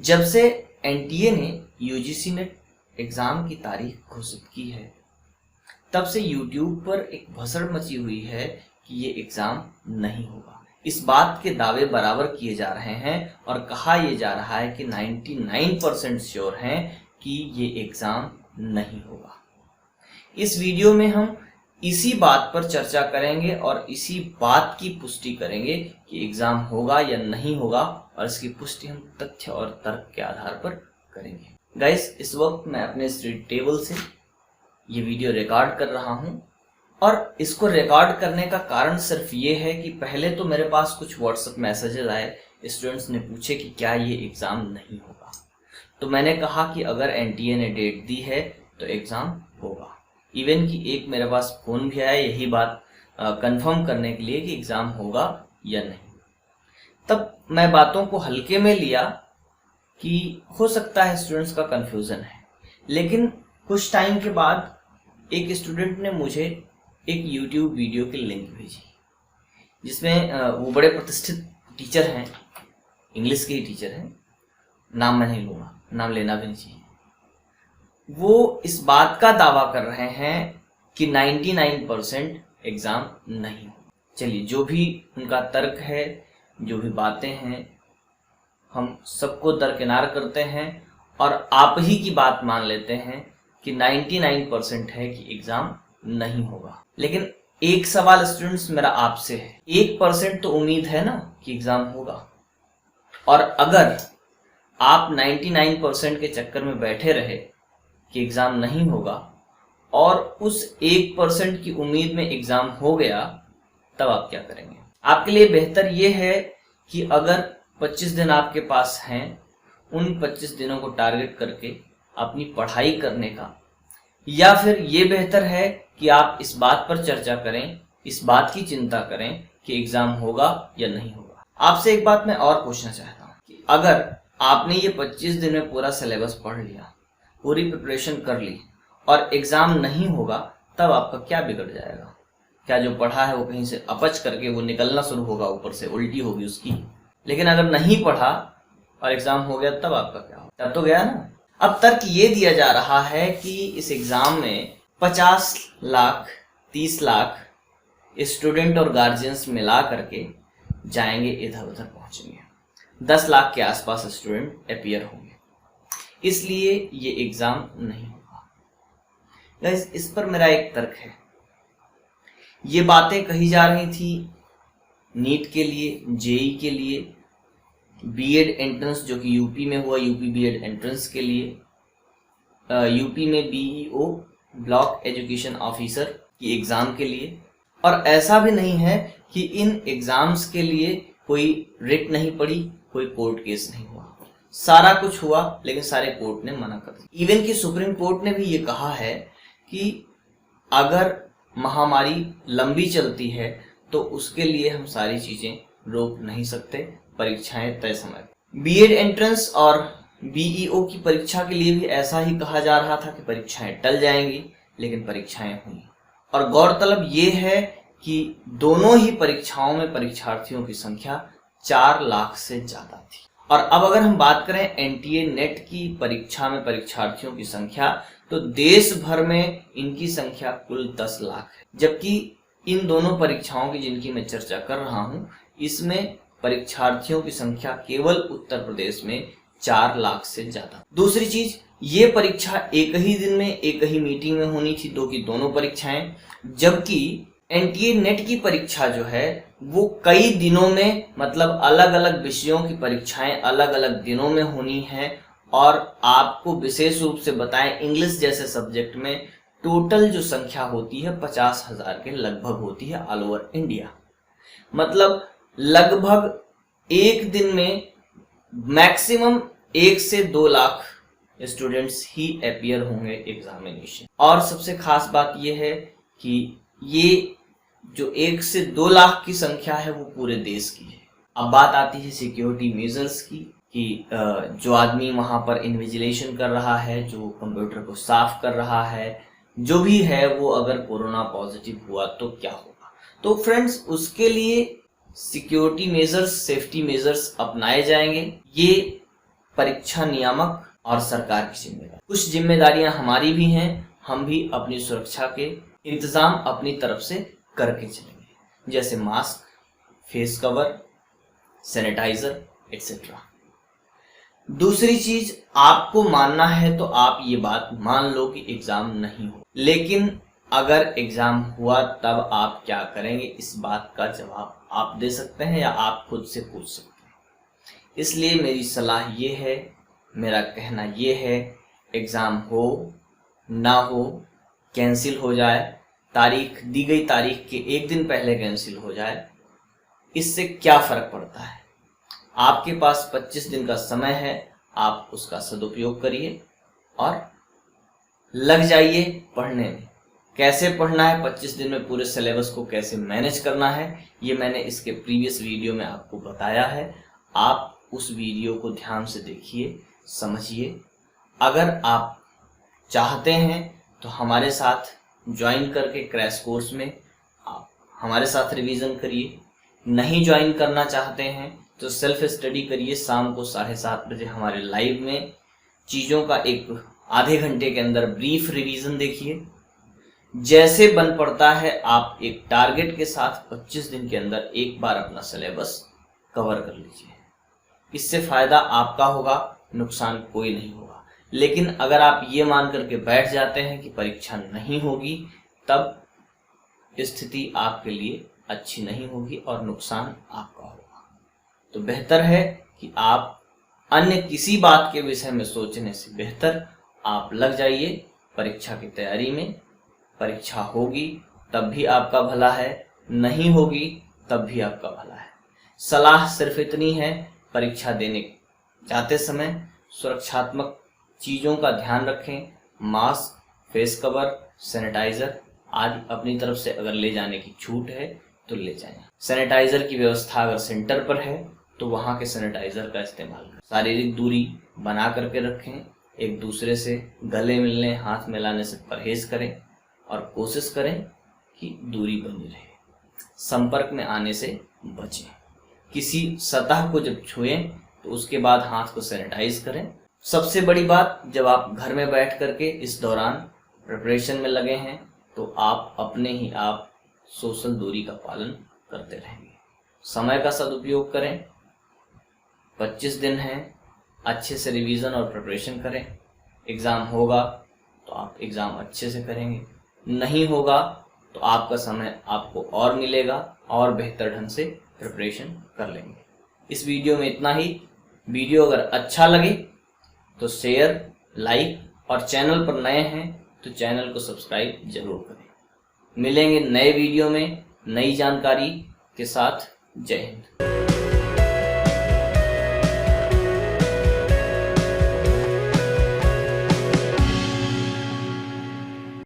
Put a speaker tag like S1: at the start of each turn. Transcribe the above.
S1: जब से एनटीए ने यूजीसी नेट एग्जाम की तारीख घोषित की है तब से यूट्यूब पर एक भसड़ मची हुई है कि ये एग्जाम नहीं होगा। इस बात के दावे बराबर किए जा रहे हैं और कहा यह जा रहा है कि 99% श्योर हैं कि ये एग्जाम नहीं होगा। इस वीडियो में हम इसी बात पर चर्चा करेंगे और इसी बात की पुष्टि करेंगे कि एग्जाम होगा या नहीं होगा, और इसकी पुष्टि हम तथ्य और तर्क के आधार पर करेंगे। गाइस, इस वक्त मैं अपने स्टडी टेबल से ये वीडियो रिकॉर्ड कर रहा हूं और इसको रिकॉर्ड करने का कारण सिर्फ ये है कि पहले तो मेरे पास कुछ व्हाट्सएप मैसेजेस आए, स्टूडेंट्स ने पूछे कि क्या ये एग्जाम नहीं होगा। तो मैंने कहा कि अगर एनटीए ने डेट दी है तो एग्जाम होगा। इवन कि एक मेरे पास फोन भी आया यही बात कंफर्म करने के लिए कि एग्जाम होगा या नहीं। तब मैं बातों को हल्के में लिया कि हो सकता है स्टूडेंट्स का कंफ्यूजन है, लेकिन कुछ टाइम के बाद एक स्टूडेंट ने मुझे एक यूट्यूब वीडियो की लिंक भेजी जिसमें वो बड़े प्रतिष्ठित टीचर हैं, इंग्लिश के ही टीचर हैं, नाम मैं नहीं लूँगा, नाम लेना भी नहीं चाहिए। वो इस बात का दावा कर रहे हैं कि 99% एग्जाम नहीं हो। चलिए, जो भी उनका तर्क है, जो भी बातें हैं, हम सबको दरकिनार करते हैं और आप ही की बात मान लेते हैं कि 99% है कि एग्जाम नहीं होगा। लेकिन एक सवाल स्टूडेंट्स मेरा आपसे है, 1% तो उम्मीद है ना कि एग्जाम होगा, और अगर आप 99% के चक्कर में बैठे रहे कि एग्जाम नहीं होगा और उस 1% की उम्मीद में एग्जाम हो गया, तब आप क्या करेंगे? आपके लिए बेहतर यह है कि अगर 25 दिन आपके पास हैं, उन 25 दिनों को टारगेट करके अपनी पढ़ाई करने का, या फिर ये बेहतर है कि आप इस बात पर चर्चा करें, इस बात की चिंता करें कि एग्जाम होगा या नहीं होगा। आपसे एक बात मैं और पूछना चाहता हूँ कि अगर आपने ये 25 दिन में पूरा सिलेबस पढ़ लिया, पूरी प्रिपरेशन कर ली और एग्जाम नहीं होगा, तब आपका क्या बिगड़ जाएगा? क्या जो पढ़ा है वो कहीं से अपच करके वो निकलना शुरू होगा, ऊपर से उल्टी होगी उसकी? लेकिन अगर नहीं पढ़ा और एग्जाम हो गया, तब आपका क्या होगा? तब तो गया ना। अब तर्क ये दिया जा रहा है कि इस एग्जाम में 50 लाख 30 लाख स्टूडेंट और गार्जियंस मिला करके जाएंगे, इधर उधर पहुंचेंगे, 10 लाख के आसपास स्टूडेंट अपीयर होंगे, इसलिए ये एग्जाम नहीं होगा। गाइस, इस पर मेरा एक तर्क है। ये बातें कही जा रही थी नीट के लिए, जेई के लिए, बीएड एंट्रेंस जो कि यूपी में हुआ, यूपी बीएड एंट्रेंस के लिए, यूपी में बीईओ ब्लॉक एजुकेशन ऑफिसर की एग्जाम के लिए। और ऐसा भी नहीं है कि इन एग्जाम्स के लिए कोई रिट नहीं पड़ी, कोई कोर्ट केस नहीं हुआ, सारा कुछ हुआ, लेकिन सारे कोर्ट ने मना कर दिया। इवन कि सुप्रीम कोर्ट ने भी ये कहा है कि अगर महामारी लंबी चलती है तो उसके लिए हम सारी चीजें रोक नहीं सकते, परीक्षाएं तय समय। बीएड एंट्रेंस और बीईओ की परीक्षा के लिए भी ऐसा ही कहा जा रहा था कि परीक्षाएं टल जाएंगी, लेकिन परीक्षाएं हुई। और गौरतलब ये है कि दोनों ही परीक्षाओं में परीक्षार्थियों की संख्या 4 लाख से ज्यादा थी। और अब अगर हम बात करें एनटीए नेट की परीक्षा में परीक्षार्थियों की संख्या, तो देश भर में इनकी संख्या कुल 10 लाख है, जबकि इन दोनों परीक्षाओं की जिनकी मैं चर्चा कर रहा हूं, इसमें परीक्षार्थियों की संख्या केवल उत्तर प्रदेश में 4 लाख से ज्यादा। दूसरी चीज, ये परीक्षा एक ही दिन में एक ही मीटिंग में होनी थी, दो की दोनों परीक्षाएं, जबकि एनटीए नेट की परीक्षा जो है वो कई दिनों में, मतलब अलग अलग विषयों की परीक्षाएं अलग अलग दिनों में होनी है। और आपको विशेष रूप से बताएं, इंग्लिश जैसे सब्जेक्ट में टोटल जो संख्या होती है 50,000 के लगभग होती है ऑल ओवर इंडिया। मतलब लगभग एक दिन में मैक्सिमम 1 से 2 लाख स्टूडेंट्स ही अपीयर होंगे एग्जामिनेशन। और सबसे खास बात यह है कि ये जो 1 से 2 लाख की संख्या है वो पूरे देश की है। अब बात आती है सिक्योरिटी मेजर्स की, कि जो आदमी वहां पर इन्विजिलेशन कर रहा है, जो कंप्यूटर को साफ कर रहा है, जो भी है, वो अगर कोरोना पॉजिटिव हुआ तो क्या होगा? तो फ्रेंड्स, उसके लिए सिक्योरिटी मेजर्स, सेफ्टी मेजर्स अपनाए जाएंगे। ये परीक्षा नियामक और सरकार की जिम्मेदारी। कुछ जिम्मेदारियां हमारी भी हैं, हम भी अपनी सुरक्षा के इंतजाम अपनी तरफ से करके चलेंगे, जैसे mask, face cover, sanitizer etcetera. दूसरी चीज, आपको मानना है तो आप ये बात मान लो कि एग्जाम नहीं हो, लेकिन अगर एग्जाम हुआ तब आप क्या करेंगे, इस बात का जवाब आप दे सकते हैं या आप खुद से पूछ सकते हैं। इसलिए मेरी सलाह ये है, मेरा कहना ये है, एग्जाम हो ना हो, कैंसिल हो जाए, तारीख दी गई तारीख के एक दिन पहले कैंसिल हो जाए, इससे क्या फर्क पड़ता है। आपके पास 25 दिन का समय है, आप उसका सदुपयोग करिए और लग जाइए पढ़ने में। कैसे पढ़ना है, 25 दिन में पूरे सिलेबस को कैसे मैनेज करना है, ये मैंने इसके प्रीवियस वीडियो में आपको बताया है। आप उस वीडियो को ध्यान से देखिए, समझिए। अगर आप चाहते हैं तो हमारे साथ ज्वाइन करके क्रैश कोर्स में आप हमारे साथ रिवीजन करिए। नहीं ज्वाइन करना चाहते हैं तो सेल्फ स्टडी करिए। शाम को 7:30 बजे हमारे लाइव में चीज़ों का एक आधे घंटे के अंदर ब्रीफ रिवीजन देखिए। जैसे बन पड़ता है आप एक टारगेट के साथ 25 दिन के अंदर एक बार अपना सिलेबस कवर कर लीजिए। इससे फायदा आपका होगा, नुकसान कोई नहीं होगा। लेकिन अगर आप ये मान करके बैठ जाते हैं कि परीक्षा नहीं होगी, तब स्थिति आपके लिए अच्छी नहीं होगी और नुकसान आपका होगा। तो बेहतर है कि आप अन्य किसी बात के विषय में सोचने से बेहतर आप लग जाइए परीक्षा की तैयारी में। परीक्षा होगी तब भी आपका भला है, नहीं होगी तब भी आपका भला है। सलाह सिर्फ इतनी है, परीक्षा देने जाते समय सुरक्षात्मक चीज़ों का ध्यान रखें। मास्क, फेस कवर, सैनिटाइजर आदि अपनी तरफ से अगर ले जाने की छूट है तो ले जाएं। सैनिटाइजर की व्यवस्था अगर सेंटर पर है तो वहाँ के सैनिटाइजर का इस्तेमाल करें। शारीरिक दूरी बना करके रखें, एक दूसरे से गले मिलने, हाथ मिलाने से परहेज करें और कोशिश करें कि दूरी बनी रहे। संपर्क में आने से बचें। किसी सतह को जब छुएं तो उसके बाद हाथ को सैनिटाइज करें। सबसे बड़ी बात, जब आप घर में बैठ करके इस दौरान प्रिपरेशन में लगे हैं तो आप अपने ही आप सोशल दूरी का पालन करते रहेंगे। समय का सदुपयोग करें। 25 दिन हैं, अच्छे से रिवीजन और प्रिपरेशन करें। एग्ज़ाम होगा तो आप एग्ज़ाम अच्छे से करेंगे, नहीं होगा तो आपका समय आपको और मिलेगा और बेहतर ढंग से प्रिपरेशन कर लेंगे। इस वीडियो में इतना ही। वीडियो अगर अच्छा लगे तो शेयर, लाइक और चैनल पर नए हैं तो चैनल को सब्सक्राइब जरूर करें। मिलेंगे नए वीडियो में नई जानकारी के साथ। जय हिंद।